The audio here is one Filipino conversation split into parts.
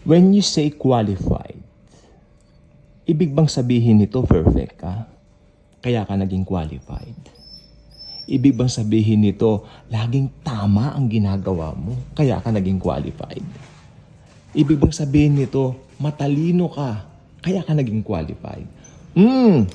When you say qualified, ibig bang sabihin nito perfect ka? Kaya ka naging qualified? Ibig bang sabihin nito laging tama ang ginagawa mo? Kaya ka naging qualified? Ibig bang sabihin nito matalino ka? Kaya ka naging qualified?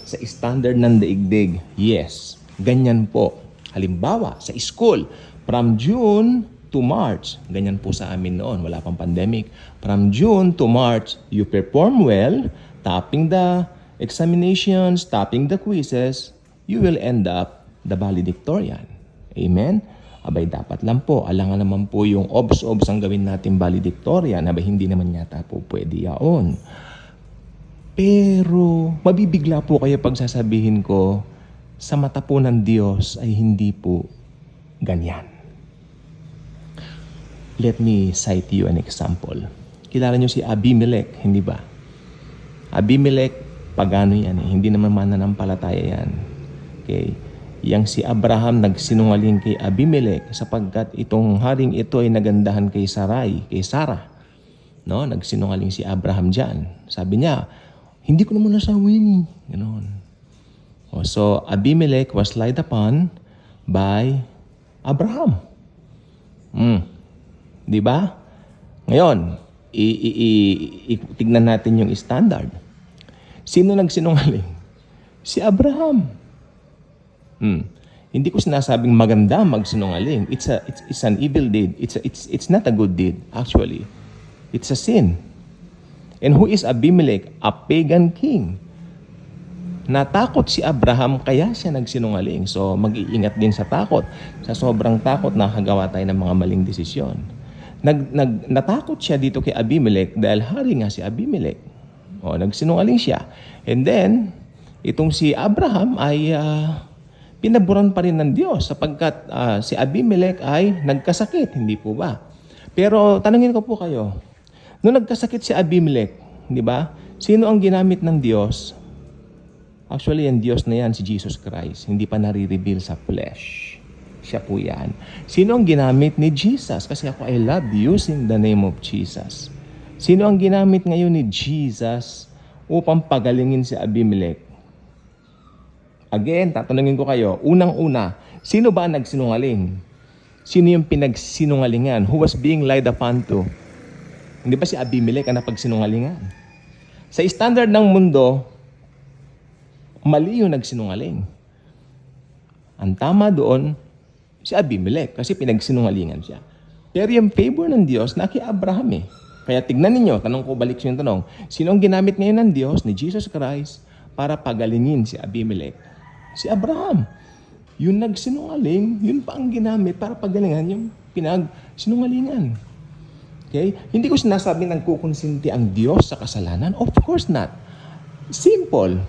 Sa standard ng daigdig, yes. Ganyan po. Halimbawa, sa school, from June to March, ganyan po sa amin noon, wala pang pandemic. From June to March, you perform well, topping the examinations, topping the quizzes, you will end up the valedictorian. Amen? Abay, dapat lang po. Alangan naman po yung obs-obs ang gawin natin valedictorian. Abay, hindi naman yata po pwede yaon. Pero, mabibigla po kayo pag sasabihin ko, sa mata po ng Diyos ay hindi po ganyan. Let me cite you an example. Kilala niyo si Abimelech, hindi ba? Abimelech, pagano yan eh. Hindi naman mananampalataya yan. Okay? Yang si Abraham nagsinungaling kay Abimelech sapagkat itong haring ito ay nagandahan kay Sarai, kay Sarah. No? Nagsinungaling si Abraham dyan. Sabi niya, hindi ko naman nasawin. Ganon. So, Abimelech was lied upon by Abraham. Di ba? Ngayon, tignan natin yung standard. Sino nagsinungaling? Si Abraham. Hindi ko sinasabing maganda magsinungaling. It's an evil deed. It's not a good deed, actually. It's a sin. And who is Abimelech? A pagan king. Natakot si Abraham kaya siya nagsinungaling. So mag-iingat din sa takot. Sa sobrang takot nakagawa tayo ng mga maling desisyon. Natakot siya dito kay Abimelech dahil hari nga si Abimelech. Nagsinungaling siya. And then, itong si Abraham ay pinaburan pa rin ng Diyos sapagkat si Abimelech ay nagkasakit, hindi po ba? Pero tanungin ko po kayo, nung nagkasakit si Abimelech, di ba? Sino ang ginamit ng Diyos? Actually, ang Diyos na yan, si Jesus Christ. Hindi pa nare-reveal sa flesh. Siya po yan. Sino ang ginamit ni Jesus? Kasi ako, I love using the name of Jesus. Sino ang ginamit ngayon ni Jesus upang pagalingin si Abimelech? Again, tatanungin ko kayo, unang-una, sino ba nagsinungaling? Sino yung pinagsinungalingan? Who was being lied upon to? Hindi ba si Abimelech ang napagsinungalingan? Sa standard ng mundo, mali yung nagsinungaling. Ang tama doon, si Abimelech kasi pinagsinungalingan siya. Pero yung favor ng Diyos na kay Abraham eh. Kaya tignan ninyo, tanong ko, balik yung tanong, sino ang ginamit ngayon ng Diyos, ni Jesus Christ, para pagalingin si Abimelech? Si Abraham. Yung nagsinungaling, yun pa ang ginamit para pagalingan yung pinagsinungalingan. Okay? Hindi ko sinasabi nagkukonsinti ang Diyos sa kasalanan. Of course not. Simple.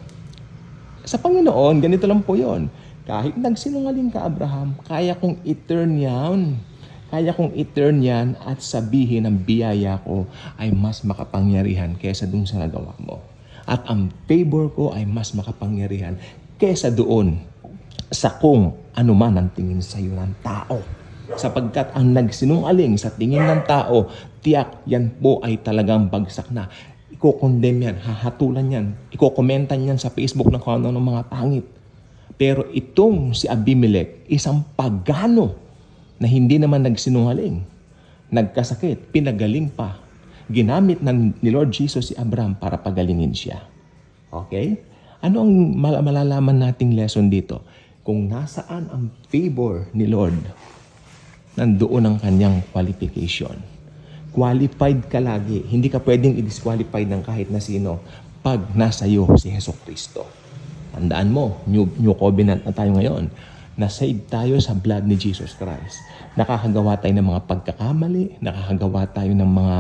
Sa Panginoon, ganito lang po yun. Kahit nagsinungaling ka, Abraham, kaya kong i-turn yan. Kaya kong i-turn yan at sabihin ang biyaya ko ay mas makapangyarihan kaysa dun sa nagawa mo. At ang favor ko ay mas makapangyarihan kaysa doon sa kung ano man ang tingin sa iyo ng tao. Sapagkat ang nagsinungaling sa tingin ng tao, tiyak yan po ay talagang bagsak na. Iko-condemn yan, hahatulan yan, iko-commentan yan sa Facebook ng kung ano ng mga pangit. Pero itong si Abimelech, isang pagano na hindi naman nagsinungaling, nagkasakit, pinagaling pa. Ginamit ni Lord Jesus si Abraham para pagalingin siya. Okay? Ano ang malalaman nating lesson dito? Kung nasaan ang favor ni Lord, nandoon ang kanyang qualification. Qualified ka lagi. Hindi ka pwedeng i-disqualify ng kahit na sino pag nasa iyo si Jesucristo. Tandaan mo, new covenant na tayo ngayon. Na-save tayo sa blood ni Jesus Christ. Nakakagawa tayo ng mga pagkakamali, nakakagawa tayo ng mga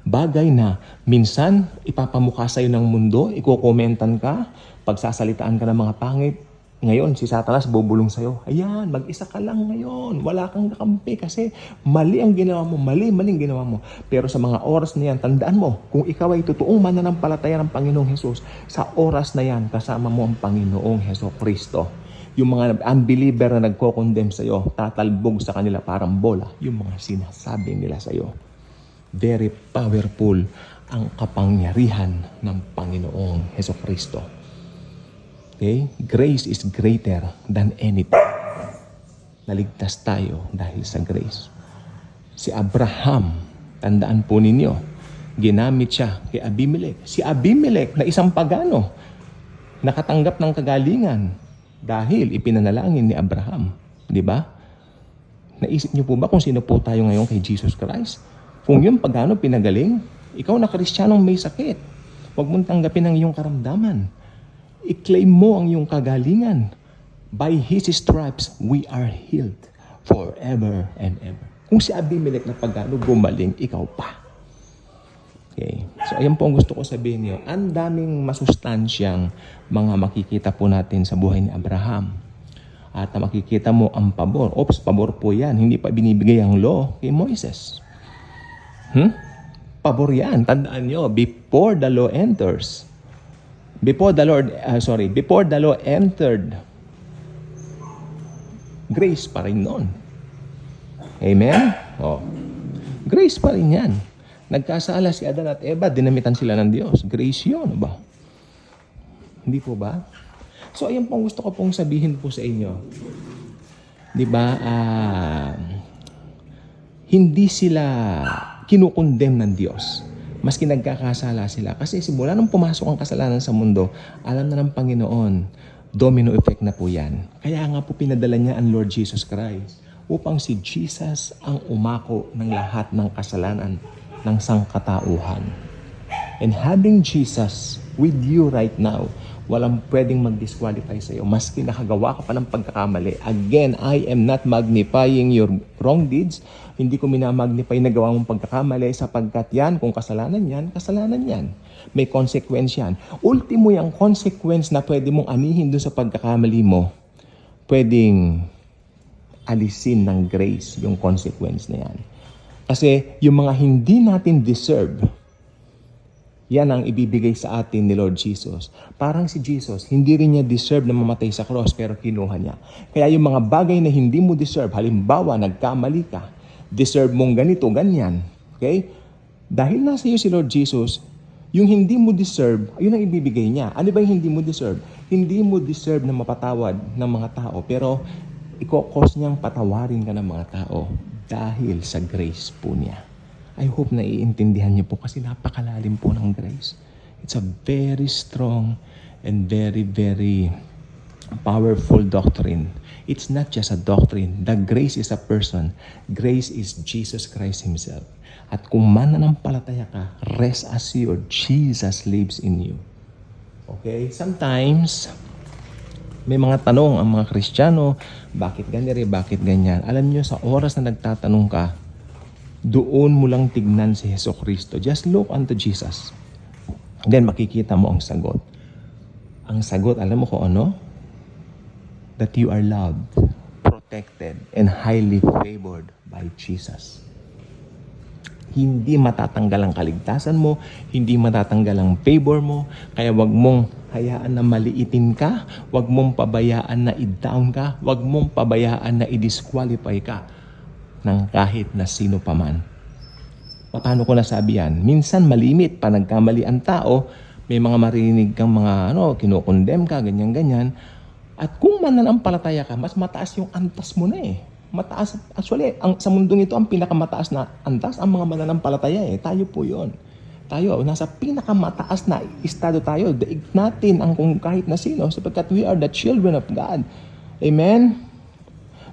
bagay na minsan ipapamukha sa'yo ng mundo, ikokomentan ka, pagsasalitaan ka ng mga pangit. Ngayon, si Satanas bubulong sa'yo. Ayan, mag-isa ka lang ngayon. Wala kang nakampi kasi mali ang ginawa mo, maling ginawa mo. Pero sa mga oras na yan, tandaan mo, kung ikaw ay totoong mananampalataya ng Panginoong Hesus, sa oras na yan, kasama mo ang Panginoong Jesucristo. Yung mga unbeliever na nagko-condemn sa'yo, tatalbog sa kanila parang bola. Yung mga sinasabi nila sa'yo. Very powerful ang kapangyarihan ng Panginoong Hesukristo. Okay? Grace is greater than anything. Naligtas tayo dahil sa grace. Si Abraham, tandaan po ninyo, ginamit siya kay Abimelech. Si Abimelech na isang pagano, nakatanggap ng kagalingan dahil ipinanalangin ni Abraham. Di ba? Naisip niyo po ba kung sino po tayo ngayon kay Jesus Christ? Kung yung pagano pinagaling, ikaw na Kristiyanong may sakit. Huwag mong tanggapin ang iyong karamdaman. I-claim mo ang iyong kagalingan. By His stripes, we are healed forever and ever. Kung si Abimelech na pagano gumaling, ikaw pa. Okay. So, ayan po ang gusto ko sabihin niyo. Ang daming masustansyang mga makikita po natin sa buhay ni Abraham. At makikita mo ang pabor. Oops, pabor po yan. Hindi pa binibigay ang law kay Moises. Pabor yan. Tandaan nyo, before the law enters. Before the law entered, grace pa rin nun. Amen? Grace pa rin yan. Nagkasala si Adan at Eva, dinamitan sila ng Diyos. Grace yun, ba? Hindi po ba? So, ayan pong gusto ko pong sabihin po sa inyo. Di ba? Hindi sila kinukondem ng Diyos. Maski nagkakasala sila. Kasi simula nung pumasok ang kasalanan sa mundo, alam na ng Panginoon, domino effect na po yan. Kaya nga po pinadala niya ang Lord Jesus Christ upang si Jesus ang umako ng lahat ng kasalanan ng sangkatauhan. And having Jesus with you right now, walang pwedeng mag-disqualify sa iyo. Maski nakagawa ka pa ng pagkakamali. Again, I am not magnifying your wrong deeds. Hindi ko minamagnify na gawa mong pagkakamali sapagkat yan, kung kasalanan yan, kasalanan yan. May consequence yan. Ultimo yung consequence na pwede mong anihin doon sa pagkakamali mo, pwedeng alisin ng grace yung consequence na yan. Kasi yung mga hindi natin deserve, yan ang ibibigay sa atin ni Lord Jesus. Parang si Jesus, hindi rin niya deserve na mamatay sa cross, pero kinuha niya. Kaya yung mga bagay na hindi mo deserve, halimbawa, nagkamali ka, deserve mong ganito, ganyan. Okay? Dahil nasa iyo si Lord Jesus, yung hindi mo deserve, yun ang ibibigay niya. Ano ba yung hindi mo deserve? Hindi mo deserve na mapatawad ng mga tao, pero i-cause niyang patawarin ka ng mga tao dahil sa grace po niya. I hope na iintindihan niyo po kasi napakalalim po ng grace. It's a very strong and very, very powerful doctrine. It's not just a doctrine. The grace is a person. Grace is Jesus Christ Himself. At kung mananampalataya ka, rest assured, Jesus lives in you. Okay? Sometimes, may mga tanong ang mga Kristiyano, bakit ganyan, bakit ganyan? Alam niyo, sa oras na nagtatanong ka, doon mo lang tignan si Hesukristo. Just look unto Jesus. Then makikita mo ang sagot. Ang sagot, alam mo kung ano? That you are loved, protected, and highly favored by Jesus. Hindi matatanggal ang kaligtasan mo, hindi matatanggal ang favor mo, kaya wag mong hayaan na maliitin ka, wag mong pabayaan na i-down ka, wag mong pabayaan na i-disqualify ka ng kahit na sino pa man. Paano ko nasabi yan? Minsan malimit pa nagkamali ang tao, may mga marinig kang mga kinukondem ka, ganyan-ganyan. At kung mananampalataya ka, mas mataas yung antas mo na eh. Mataas, actually, sa mundong ito, ang pinakamataas na antas, ang mga mananampalataya eh. Tayo po yon. Tayo, nasa pinakamataas na estado tayo. Daig natin ang kung kahit na sino sapagkat we are the children of God. Amen?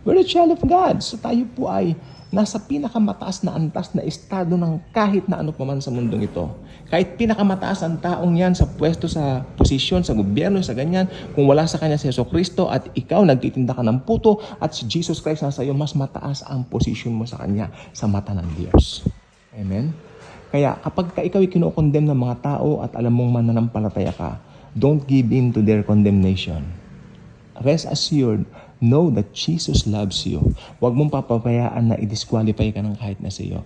We're the child of God. So tayo po ay nasa pinakamataas na antas na estado ng kahit na ano pa man sa mundong ito. Kahit pinakamataas ang taong yan sa pwesto, sa posisyon, sa gobyerno, sa ganyan, kung wala sa kanya si Jesucristo at ikaw nagtitinda ka ng puto at si Jesus Christ nasa iyo, mas mataas ang posisyon mo sa kanya sa mata ng Diyos. Amen? Kaya kapag ikaw ay kinukondem ng mga tao at alam mong mananampalataya ka, don't give in to their condemnation. Rest assured, know that Jesus loves you. Huwag mong papabayaan na i-disqualify ka ng kahit na sino.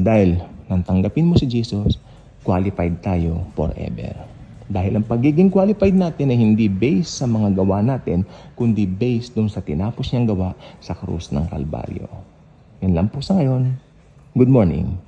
Dahil nang tanggapin mo si Jesus, qualified tayo forever. Dahil ang pagiging qualified natin ay hindi based sa mga gawa natin, kundi based dun sa tinapos niyang gawa sa krus ng Kalbaryo. Yan lang po sa ngayon. Good morning.